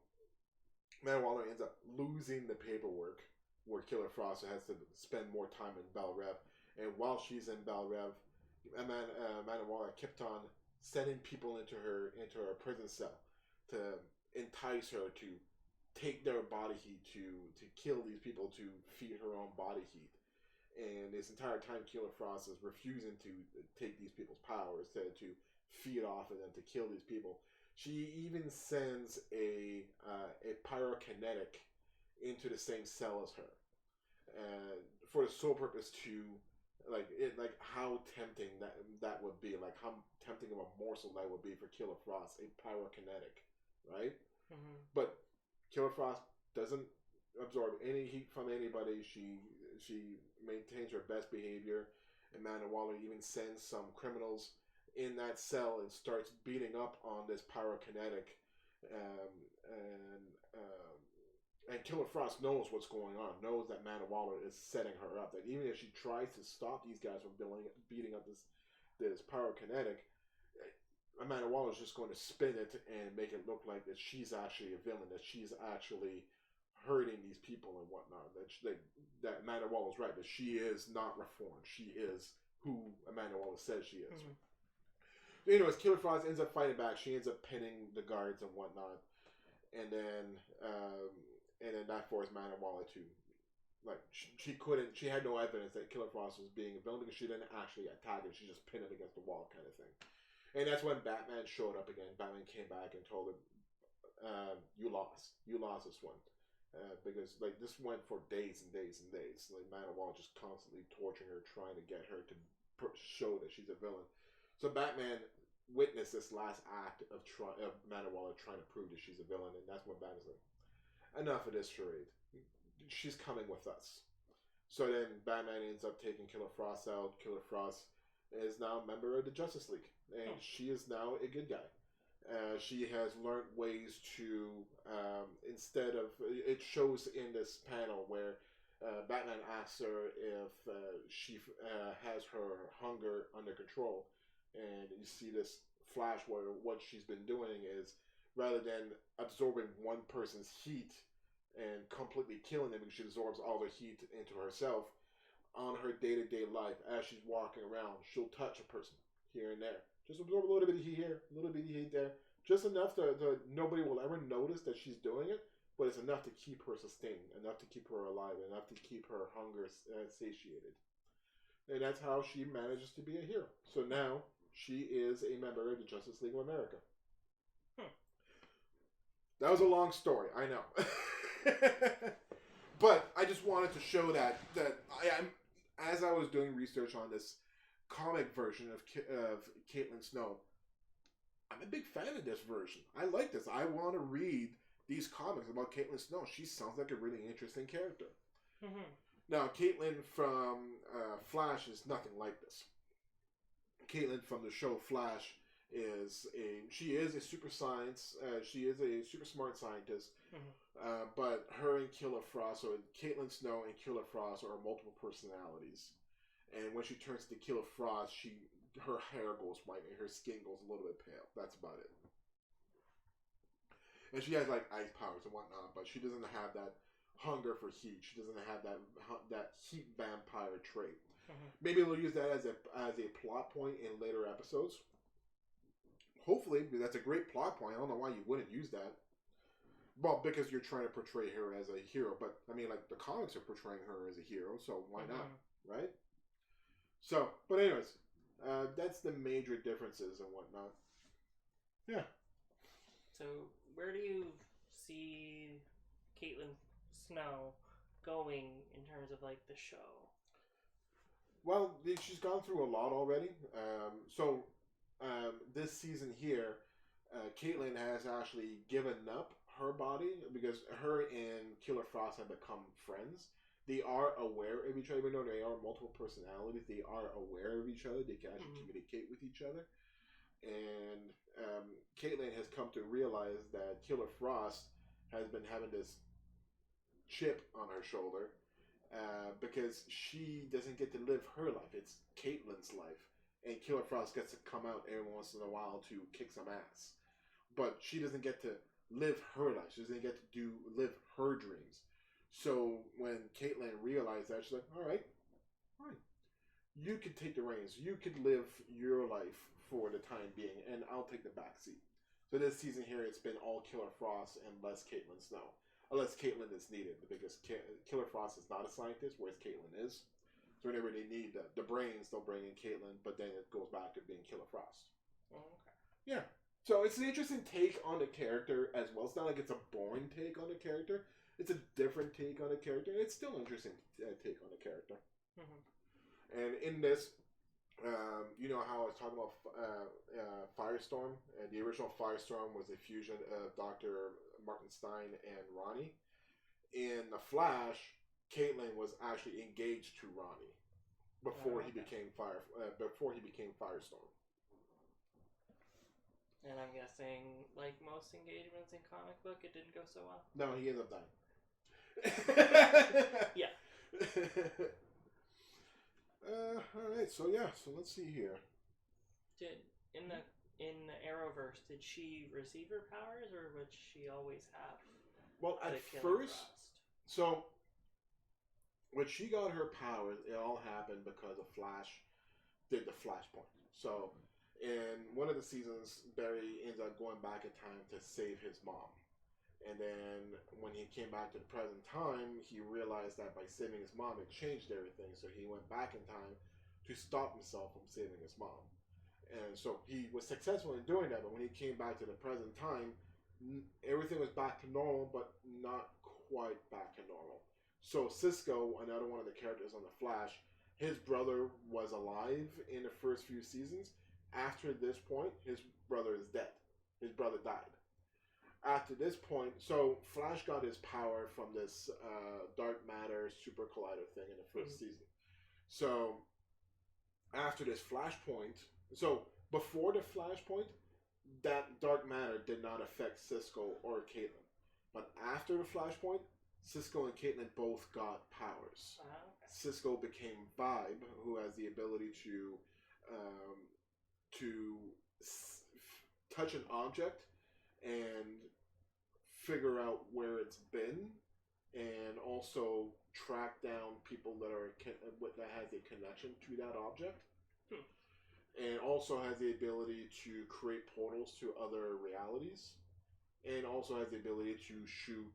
Amanda Waller ends up losing the paperwork where Killer Frost has to spend more time in Belle Rev. And while she's in Belle Rev, Amanda Waller kept on sending people into her prison cell to entice her to take their body heat, to kill these people, to feed her own body heat. And this entire time, Killer Frost is refusing to take these people's powers, to feed off of them, to kill these people. She even sends a pyrokinetic into the same cell as her, for the sole purpose to how tempting that would be, like how tempting of a morsel that would be for Killer Frost, a pyrokinetic, right? Mm-hmm. But Killer Frost doesn't absorb any heat from anybody. She maintains her best behavior. Amanda Waller even sends some criminals in that cell and starts beating up on this pyrokinetic. And Killer Frost knows what's going on, knows that Amanda Waller is setting her up. That even if she tries to stop these guys from beating up this pyrokinetic, Amanda Waller is just going to spin it and make it look like that she's actually a villain, that she's actually hurting these people and whatnot. That Amanda Waller's right, that she is not reformed. She is who Amanda Waller says she is. Mm-hmm. Anyways, Killer Frost ends up fighting back. She ends up pinning the guards and whatnot. And then that forced Amanda Waller to, she had no evidence that Killer Frost was being a villain because she didn't actually attack him. She just pinned him against the wall kind of thing. And that's when Batman showed up again. Batman came back and told him, you lost. You lost this one. Because this went for days and days and days. Amanda Waller just constantly torturing her, trying to get her to show that she's a villain. So Batman witnessed this last act of Amanda Waller trying to prove that she's a villain, and that's when Batman's like, enough of this charade. She's coming with us. So then Batman ends up taking Killer Frost out. Killer Frost is now a member of the Justice League, and she is now a good guy. She has learned ways to, instead of, it shows in this panel where Batman asks her if she has her hunger under control. And you see this flash where what she's been doing is, rather than absorbing one person's heat and completely killing them, because she absorbs all the heat into herself, on her day-to-day life, as she's walking around, she'll touch a person here and there. Just absorb a little bit of heat here, a little bit of heat there. Just enough that nobody will ever notice that she's doing it, but it's enough to keep her sustained, enough to keep her alive, enough to keep her hunger satiated. And that's how she manages to be a hero. So now, she is a member of the Justice League of America. That was a long story, I know. But I just wanted to show that I am, as I was doing research on this comic version of Caitlin Snow, I'm a big fan of this version. I like this. I want to read these comics about Caitlin Snow. She sounds like a really interesting character. Mm-hmm. Now, Caitlin from Flash is nothing like this. Caitlin from the show Flash she is a super science. She is a super smart scientist. Mm-hmm. But her and Killer Frost, or Caitlin Snow and Killer Frost, are multiple personalities. And when she turns to Killer Frost, her hair goes white and her skin goes a little bit pale. That's about it. And she has like ice powers and whatnot, but she doesn't have that hunger for heat. She doesn't have that heat vampire trait. Mm-hmm. Maybe they'll use that as a plot point in later episodes. Hopefully, that's a great plot point. I don't know why you wouldn't use that. Well, because you're trying to portray her as a hero, but I mean, like, the comics are portraying her as a hero, so why not, right? So, but anyways, that's the major differences and whatnot. Yeah. So, where do you see Caitlin Snow going in terms of, like, the show? Well, she's gone through a lot already. This season here, Caitlin has actually given up her body, because her and Killer Frost have become friends. They are aware of each other, even though they are multiple personalities. They are aware of each other. They can actually communicate with each other. And Caitlin has come to realize that Killer Frost has been having this chip on her shoulder because she doesn't get to live her life. It's Caitlin's life. And Killer Frost gets to come out every once in a while to kick some ass. But she doesn't get to live her life. She doesn't get to live her dreams. So when Caitlin realized that, she's like, all right, fine. You could take the reins. You could live your life for the time being, and I'll take the back seat. So this season here, it's been all Killer Frost and less Caitlin Snow. Unless Caitlin is needed, because Killer Frost is not a scientist, whereas Caitlin is. So whenever they need the brains, they'll bring in Caitlin, but then it goes back to being Killer Frost. Oh, okay. Yeah. So it's an interesting take on the character as well. It's not like it's a boring take on the character. It's a different take on the character. It's still an interesting take on the character. Mm-hmm. And in this, you know how I was talking about Firestorm? And the original Firestorm was a fusion of Dr. Martin Stein and Ronnie. In The Flash, Caitlin was actually engaged to Ronnie before he became Firestorm. And I'm guessing, like most engagements in comic book, it didn't go so well. No, he ended up dying. Yeah. All right. So yeah. So let's see here. In the Arrowverse, did she receive her powers, or would she always have? Well, at first, so when she got her powers, it all happened because of Flash did the Flashpoint. So in one of the seasons, Barry ends up going back in time to save his mom. And then when he came back to the present time, he realized that by saving his mom, it changed everything. So he went back in time to stop himself from saving his mom. And so he was successful in doing that. But when he came back to the present time, everything was back to normal, but not quite back to normal. So Cisco, another one of the characters on The Flash, his brother was alive in the first few seasons. After this point, his brother is dead. His brother died. After this point, so Flash got his power from this dark matter super collider thing in the first season. So after this Flashpoint, so before the Flashpoint, that dark matter did not affect Cisco or Caitlin. But after the Flashpoint, Cisco and Caitlin both got powers. Okay. Cisco became Vibe, who has the ability um, to touch an object and figure out where it's been, and also track down people that has a connection to that object. And also has the ability to create portals to other realities, and also has the ability to shoot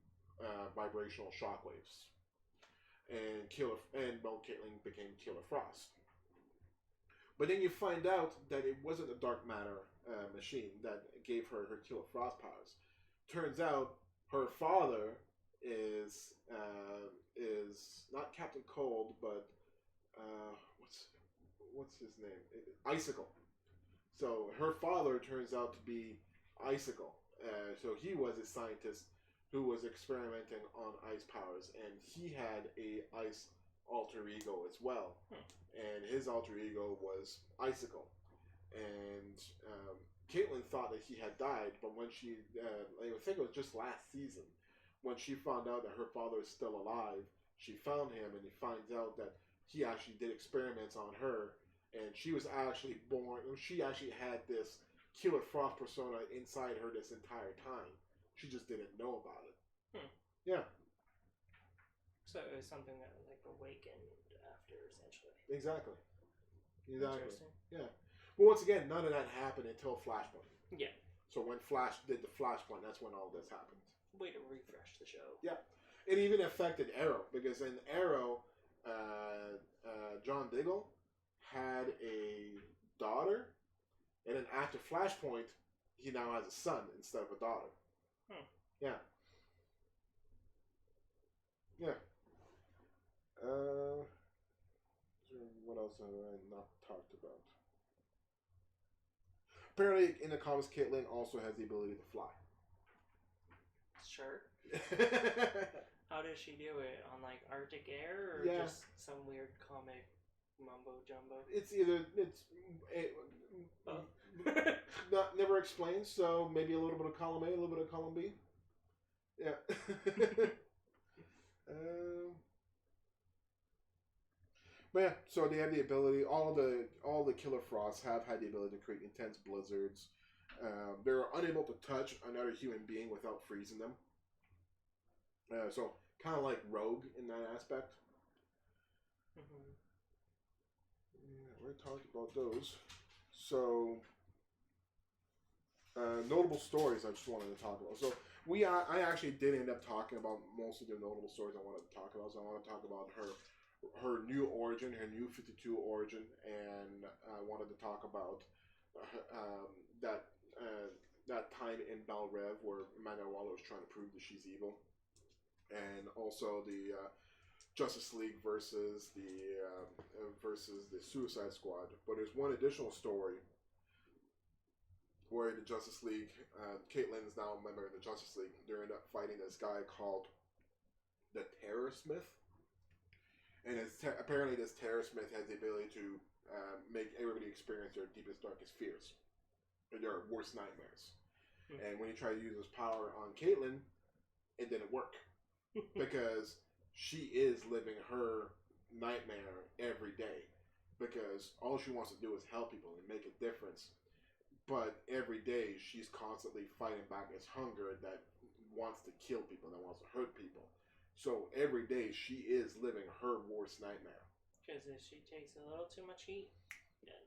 vibrational shockwaves. And Caitlin became Killer Frost. But then you find out that it wasn't a dark matter machine that gave her her Killer Frost powers. Turns out her father is not Captain Cold, but what's his name? Icicle. So her father turns out to be Icicle. So he was a scientist who was experimenting on ice powers, and he had a ice alter ego as well. And his alter ego was Icicle. And Caitlin thought that he had died, but when she, I think it was just last season, when she found out that her father is still alive, she found him, and he finds out that he actually did experiments on her, and she was actually born. She actually had this Killer Frost persona inside her this entire time. She just didn't know about it. Yeah. So it was something that like awakened after, essentially. Exactly. Interesting. Yeah. But once again, none of that happened until Flashpoint. Yeah. So when Flash did the Flashpoint, that's when all this happened. Way to refresh the show. Yeah. It even affected Arrow, because in Arrow, John Diggle had a daughter, and then after Flashpoint, he now has a son instead of a daughter. Yeah. Yeah. What else have I not talked about? Apparently, in the comics, Caitlin also has the ability to fly. Sure. How does she do it? On like Arctic air, or just some weird comic mumbo jumbo? It's never explained. So maybe a little bit of column A, a little bit of column B. Yeah. But yeah, so they have the ability. All the Killer Frosts have had the ability to create intense blizzards. They're unable to touch another human being without freezing them. So kind of like Rogue in that aspect. Yeah, we talked about those. So notable stories I just wanted to talk about. So I actually did end up talking about most of the notable stories I wanted to talk about. So I want to talk about her new origin, her new 52 origin, and I wanted to talk about that time in Bel Rev where Amanda Waller was trying to prove that she's evil, and also the Justice League versus the Suicide Squad. But there's one additional story where the Justice League, Caitlin is now a member of the Justice League. They end up fighting this guy called the Terror Smith. And apparently this Terror Smith has the ability to make everybody experience their deepest, darkest fears. Or their worst nightmares. And when he tried to use his power on Caitlin, it didn't work. Because she is living her nightmare every day. Because all she wants to do is help people and make a difference. But every day she's constantly fighting back this hunger that wants to kill people, that wants to hurt people. So every day she is living her worst nightmare. Because if she takes a little too much heat, then...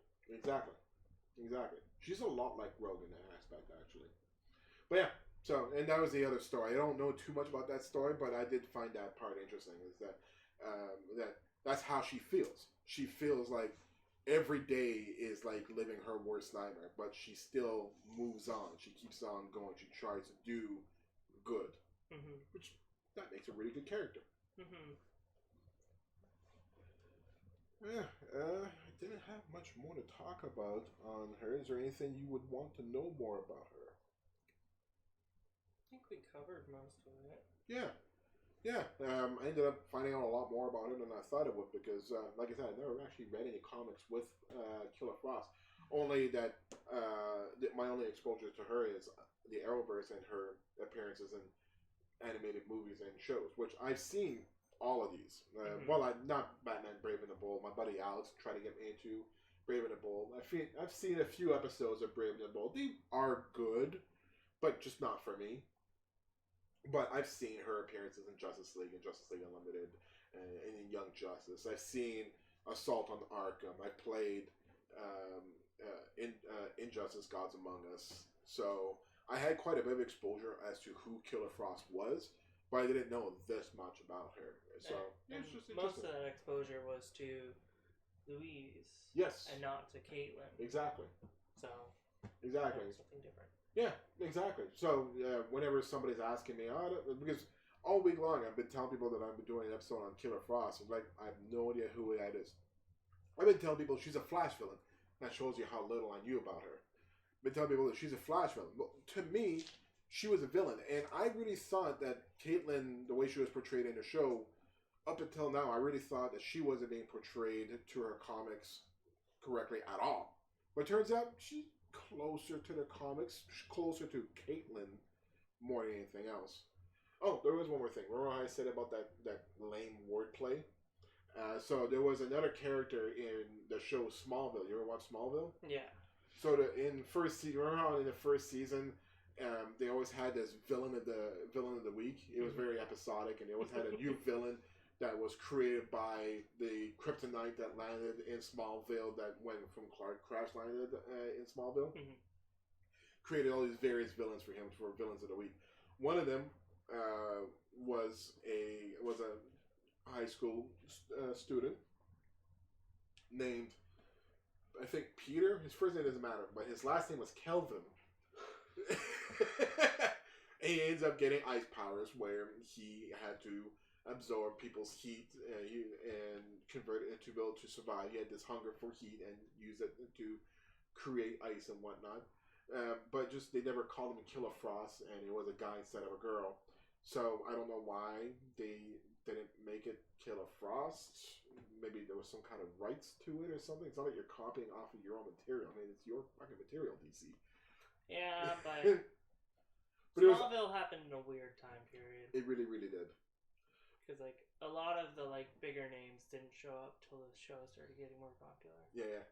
Exactly. She's a lot like Rogue in that aspect, actually. But yeah, so, and that was the other story. I don't know too much about that story, but I did find that part interesting, is that that's how she feels. She feels like every day is like living her worst nightmare, but she still moves on. She keeps on going. She tries to do good. Which... that makes a really good character. Yeah, I didn't have much more to talk about on her. Is there anything you would want to know more about her? I think we covered most of it. Yeah. I ended up finding out a lot more about her than I thought it would, because, like I said, I never actually read any comics with Killer Frost. Only that my only exposure to her is the Arrowverse and her appearances in animated movies and shows, which I've seen all of these. Well, I'm not Batman Brave and the Bold. My buddy Alex tried to get me into Brave and the Bold. I've seen a few episodes of Brave and the Bold. They are good, but just not for me. But I've seen her appearances in Justice League and Justice League Unlimited and in Young Justice. I've seen Assault on Arkham. I played Injustice: Gods Among Us. So I had quite a bit of exposure as to who Killer Frost was, but I didn't know this much about her. So it's just most of that exposure was to Louise. Yes. And not to Caitlin. Exactly. So. Exactly. Something different. Yeah, exactly. So whenever somebody's asking me, because all week long I've been telling people that I've been doing an episode on Killer Frost, and like I have no idea who that is. I've been telling people she's a Flash villain. That shows you how little I knew about her. I've been telling people that she's a Flash villain. Well, to me, she was a villain, and I really thought that Caitlin, the way she was portrayed in the show, up until now, I really thought that she wasn't being portrayed to her comics correctly at all. But it turns out she's closer to the comics, closer to Caitlin more than anything else. Oh, there was one more thing. Remember how I said about that lame wordplay? So there was another character in the show Smallville. You ever watch Smallville? Yeah. So in first season, remember how in the first season, they always had this villain of the week. It was very episodic, and they always had a new villain that was created by the kryptonite that landed in Smallville, that went from Clark, crash landed in Smallville. Mm-hmm. Created all these various villains for him for villains of the week. One of them was a high school student named, I think, Peter. His first name doesn't matter, but his last name was Kelvin. And he ends up getting ice powers where he had to absorb people's heat and convert it into be able to survive. He had this hunger for heat and use it to create ice and whatnot. But just they never called him Killer Frost, and it was a guy instead of a girl. So I don't know why they didn't make it Killer Frost. Maybe there was some kind of rights to it or something. It's not like you're copying off of your own material. I mean, it's your fucking material, DC. Yeah, but Smallville happened in a weird time period. It really, really did. Because like a lot of the like bigger names didn't show up till the show started getting more popular. Yeah.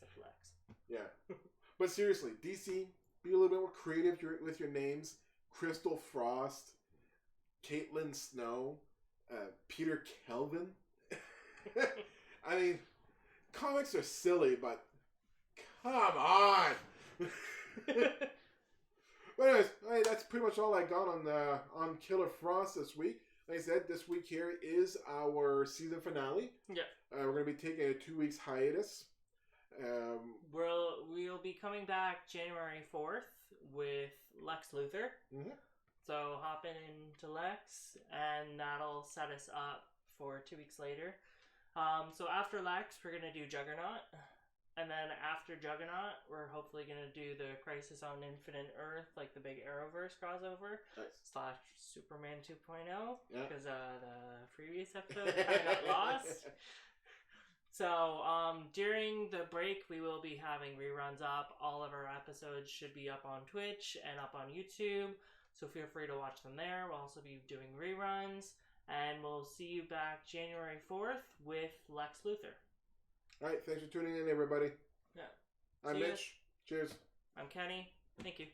Except Lex. Yeah. But seriously, DC, be a little bit more creative with your names. Crystal Frost, Caitlin Snow, Peter Kelvin. I mean, comics are silly, but come on. But anyways, that's pretty much all I got on Killer Frost this week. Like I said, this week here is our season finale. Yeah. We're going to be taking a 2 weeks hiatus. We'll be coming back January 4th with Lex Luthor. Mm-hmm. So hop into Lex, and that'll set us up for 2 weeks later. So after Lex, we're going to do Juggernaut. And then after Juggernaut, we're hopefully going to do the Crisis on Infinite Earth, like the big Arrowverse crossover, / Superman 2.0, because the previous episode kind of got lost. So during the break, we will be having reruns up. All of our episodes should be up on Twitch and up on YouTube, so feel free to watch them there. We'll also be doing reruns, and we'll see you back January 4th with Lex Luthor. All right, thanks for tuning in, everybody. Yeah. I'm Mitch. Cheers. I'm Kenny. Thank you.